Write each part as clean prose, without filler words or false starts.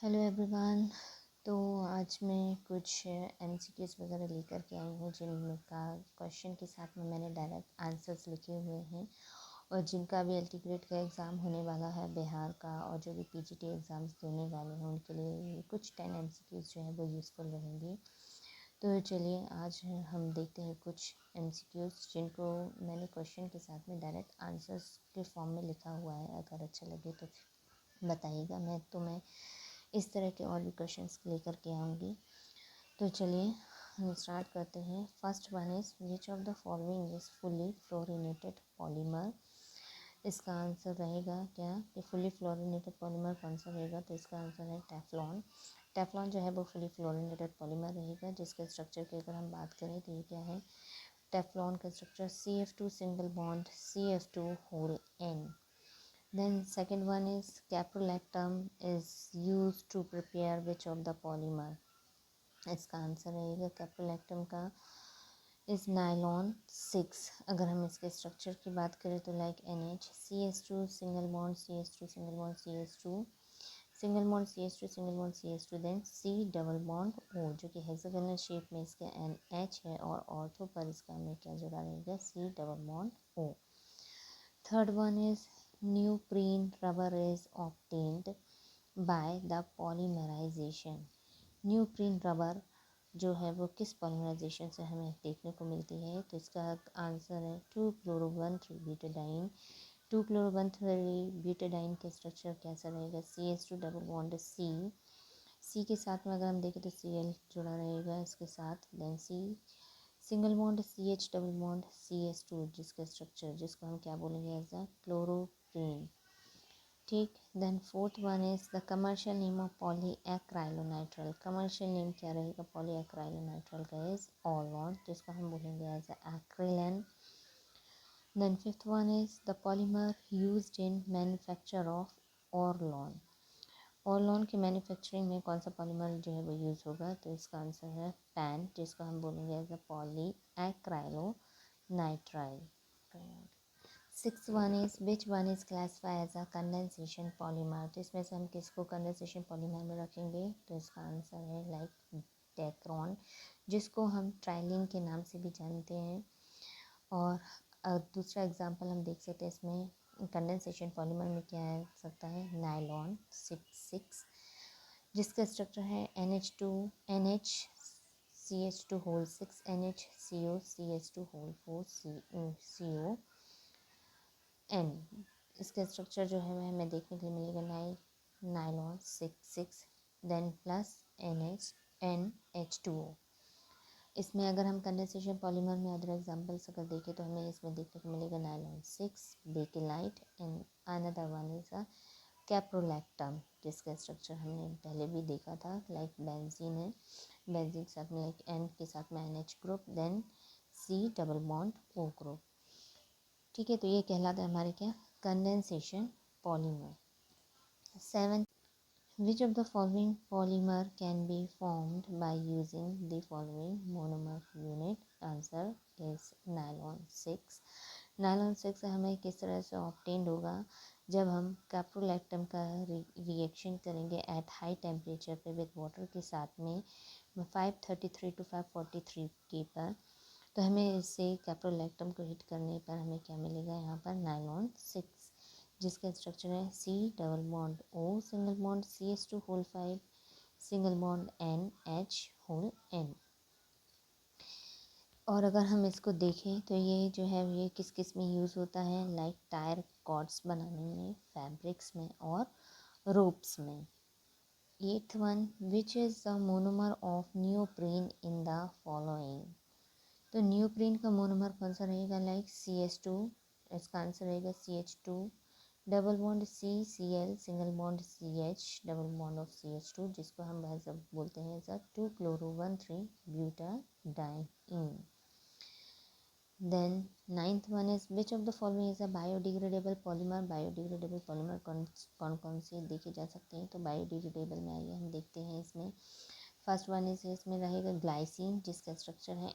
Hello everyone. तो आज मैं कुछ एमसीक्यूज़ वगैरह लेकर के आई हूँ जिनका क्वेश्चन के साथ में मैंने डायरेक्ट आंसर्स लिखे हुए हैं और जिनका भी एलटी ग्रेड का एग्ज़ाम होने वाला है बिहार का और जो भी पीजीटी एग्ज़ाम्स देने वाले हैं उनके लिए ये कुछ 10 एमसीक्यूज़ जो है वो यूज़फुल रहेंगी। तो चलिए आज हम देखते हैं कुछ एमसीक्यूज़ जिनको मैंने क्वेश्चन के साथ में डायरेक्ट आंसर्स के फॉर्म में लिखा हुआ है। अगर अच्छा लगे तो बताइएगा। मैं इस तरह के और भी क्वेश्चंस लेकर के आऊँगी। तो चलिए हम स्टार्ट करते हैं। First one is which of the following is fully fluorinated polymer. इसका आंसर रहेगा क्या कि फुली फ्लोरिनेटेड पॉलीमर कौन सा रहेगा। तो इसका आंसर है टेफ्लॉन। टेफ्लॉन जो है वो फुली फ्लोरिनेटेड पॉलीमर रहेगा जिसके स्ट्रक्चर की अगर हम बात करें तो ये क्या है। टेफ्लॉन का structure CF2 single bond CF2 whole N। Then second one is caprolactam is used to prepare which of the polymer। इसका आंसर रहेगा कैप्रोलैक्टम का इस नायलॉन 6। अगर हम इसके स्ट्रक्चर की बात करें तो like NH CH2 single bond CH2 single bond CH2 single bond CH2 single bond CH2 then C double bond O जो कि हेक्सागोनल शेप में इसका NH है और ऑर्थो पर इसका हमें क्या जुड़ा रहेगा C double bond O। Third one is neoprene rubber is obtained by the polymerization। neoprene rubber जो है वो किस पॉलीमराइजेशन से हमें देखने को मिलती है। तो इसका आंसर है 2-chloro-1,3-butadiene। 2-chloro-1,3-butadiene के स्ट्रक्चर कैसा रहेगा CH2 डबल बॉन्ड C के साथ में अगर हम देखें तो Cl जुड़ा रहेगा इसके साथ। Then C single bond CH double bond CH2 जिसका स्ट्रक्चर जिसको हम क्या बोलेंगे एज अ क्लोरोप्रीन। ठीक। Then fourth one is the commercial name of polyacrylonitrile. Commercial name क्या रहेगा पॉलीएक्राइलोनाइट्राइल का इज ऑलॉन जिसको हम बोलेंगे as a Acrilan. Then fifth one is the polymer used in manufacture of Orlon. Orlon की manufacturing में कौन सा पॉलीमर जो है वो यूज़ होगा। तो इसका आंसर है पैन जिसको हम बोलेंगे as a polyacrylonitrile. Six one is which one is classify as a condensation polymer. तो इसमें से हम किसको कंडेंसेशन पॉलीमर में रखेंगे। तो इसका आंसर है लाइक डेक्रॉन जिसको हम ट्राइलिन के नाम से भी जानते हैं। और दूसरा एग्जांपल हम देख सकते हैं इसमें कंडेंसेशन पॉलीमर में क्या आ सकता है नायलॉन 6 जिसका स्ट्रक्चर है NH CH2 whole 6 NHCO CH2 whole 4 CO N। इसका स्ट्रक्चर जो है वह हमें देखने के लिए मिलेगा नायलॉन 6 देन प्लस NH2O। इसमें अगर हम कंडेंसेशन पॉलीमर में अदर एग्जांपल्स अगर देखें तो हमें इसमें देखने को मिलेगा nylon 6 bakelite and another one is a caprolactam जिसका स्ट्रक्चर हमने पहले भी देखा था लाइक बेंजीन है। बेंजीन के साथ में लाइक N के साथ में NH group then C double bond O group. ठीक है। तो ये कहलाता है हमारे क्या condensation polymer. 7 Which of the following polymer can be formed by using the following monomer unit? Answer is nylon 6। Nylon 6 हमें किस तरह से ऑब्टेन्ड होगा जब हम कैप्रोलैक्टम का रिएक्शन करेंगे एट हाई टेम्परेचर पे विद वाटर के साथ में 533 to 543 के पर। तो हमें इससे कैप्रोलैक्टम को हिट करने पर हमें क्या मिलेगा यहाँ पर नायलॉन 6 जिसका स्ट्रक्चर है C double bond O single bond CH2 whole 5 single bond NH whole N। और अगर हम इसको देखें तो ये जो है ये किस किस में यूज़ होता है लाइक टायर कॉर्ड्स बनाने में फैब्रिक्स में और रोप्स में। 8th one which is the monomer of neoprene in the following. तो नियोप्रीन का मोनोमर कौन सा रहेगा लाइक CH2। इसका आंसर रहेगा CH2 double bond CCl single bond CH double bond of CH2 जिसको हम बोलते हैं sir 2-chloro-1,3-butadiene। Then 9th one is which of the following is a biodegradable polymer. Biodegradable polymer कौन कौन से देखे जा सकते हैं। तो बायोडिग्रेडेबल में आइए हम देखते हैं इसमें फर्स्ट वन इज इसमें रहेगा ग्लाइसिन जिसका स्ट्रक्चर है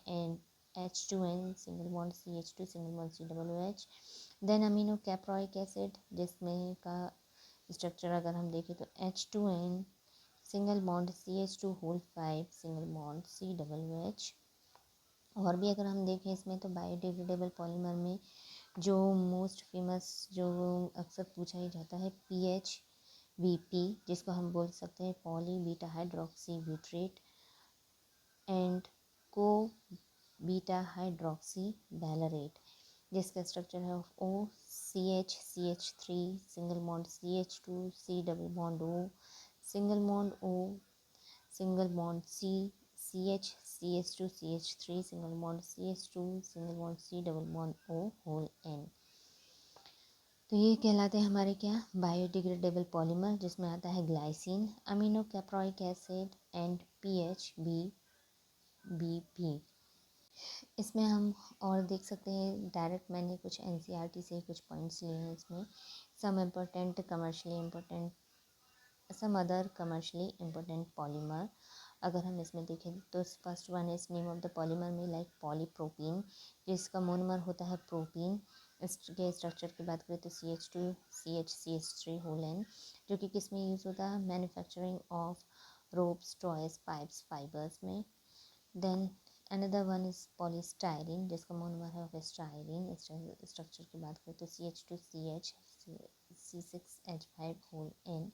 H2N single bond CH2 single bond COOH। Then amino caproic acid जिसमें का स्ट्रक्चर अगर हम देखें तो H2N single bond CH2 single bond COOH। और भी अगर हम देखें इसमें तो बायोडिग्रेडेबल पॉलीमर में जो मोस्ट फेमस जो अक्सर पूछा ही जाता है PHBP, जिसको हम बोल सकते हैं poly beta hydroxy butyrate and को बीटा हाइड्रोक्सी बैलरेट, जिसका स्ट्रक्चर है OCH single bond CH2 C double bond O single bond O single bond CH2CH3 single bond CH2 single bond C double bond O whole N। तो ये कहलाते हैं हमारे क्या biodegradable polymer, जिसमें आता है glycine, amino caproic acid and PHBP। इसमें हम और देख सकते हैं डायरेक्ट मैंने कुछ NCERT से कुछ पॉइंट्स लिए हैं इसमें। Some other commercially important polymer अगर हम इसमें देखें तो first one is name of the polymer में लाइक पॉलीप्रोपीन, जिसका मोनोमर होता है प्रोपीन। इसके स्ट्रक्चर की बात करें तो CH2CH3 होल N, जो कि किस में यूज़ होता है manufacturing of ropes toys pipes fibres में। Then another one is polystyrene, जिसका मोनोमर है ऑफ स्टायरीन। स्ट्रक्चर की बात करें तो CH2CH C6H5 होल N,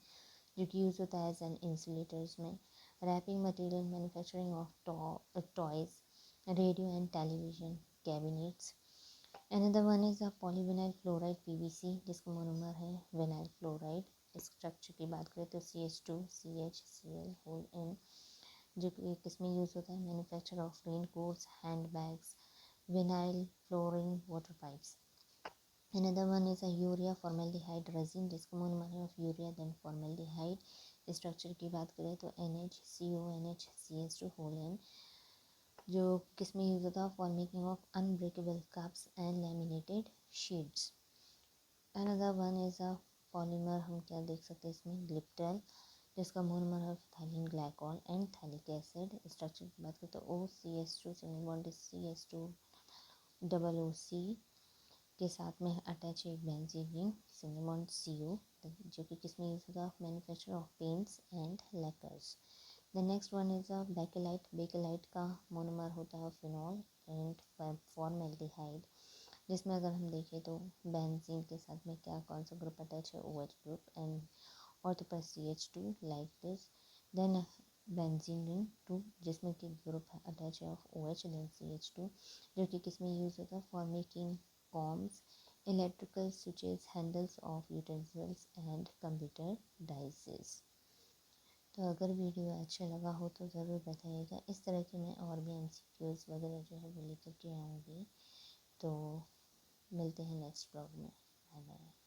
जो कि यूज़ होता है एज एन इंसुलेटर्स में। Wrapping material manufacturing of toys radio and television cabinets. Another one is a polyvinyl chloride PVC, जिसका मोनोमर है विनाइल क्लोराइड। स्ट्रक्चर की बात करें तो CH2CHCl होल N, जो कि किसमें यूज़ होता है manufacture of raincoats handbags vinyl flooring water pipes. Another one is a urea formaldehyde resin, जिसका मोनोमर है of urea then formaldehyde. Structure की बात करें तो NHCONHCH2 होल N, जो किसमें यूज होता है for making of unbreakable cups and laminated sheets. Another one is a polymer, हम क्या देख सकते हैं इसमें ग्लिप्टल, जिसका मोनोमर है ethylene glycol and phthalic acid. Structure की बात करें तो OCH2 single bond CH2 double OC के साथ में अटैच एक benzene ring single bond CO, जो कि किसमें यूज होता है manufacture of paints and lacquers. The next one is a bakelite. Bakelite का मोनोमर होता है फिनॉल एंड फॉर्मेल्डिहाइड, जिसमें अगर हम देखें तो बेंजीन के साथ में क्या कौन सा ग्रुप अटैच है OH ग्रुप एंड ऑर्थो पर CH2 like this. Then benzene ring 2, जिसमें कि ग्रुप अटैच है ऑफ OH देन CH2, जो कि किसमें यूज होता है for making combs electrical switches handles of utensils and computer devices. तो अगर वीडियो अच्छा लगा हो तो ज़रूर बताइएगा। इस तरह के मैं और भी MCQs वगैरह जो है वो लेकर के आऊँगी। तो मिलते हैं नेक्स्ट ब्लॉग में। Bye bye.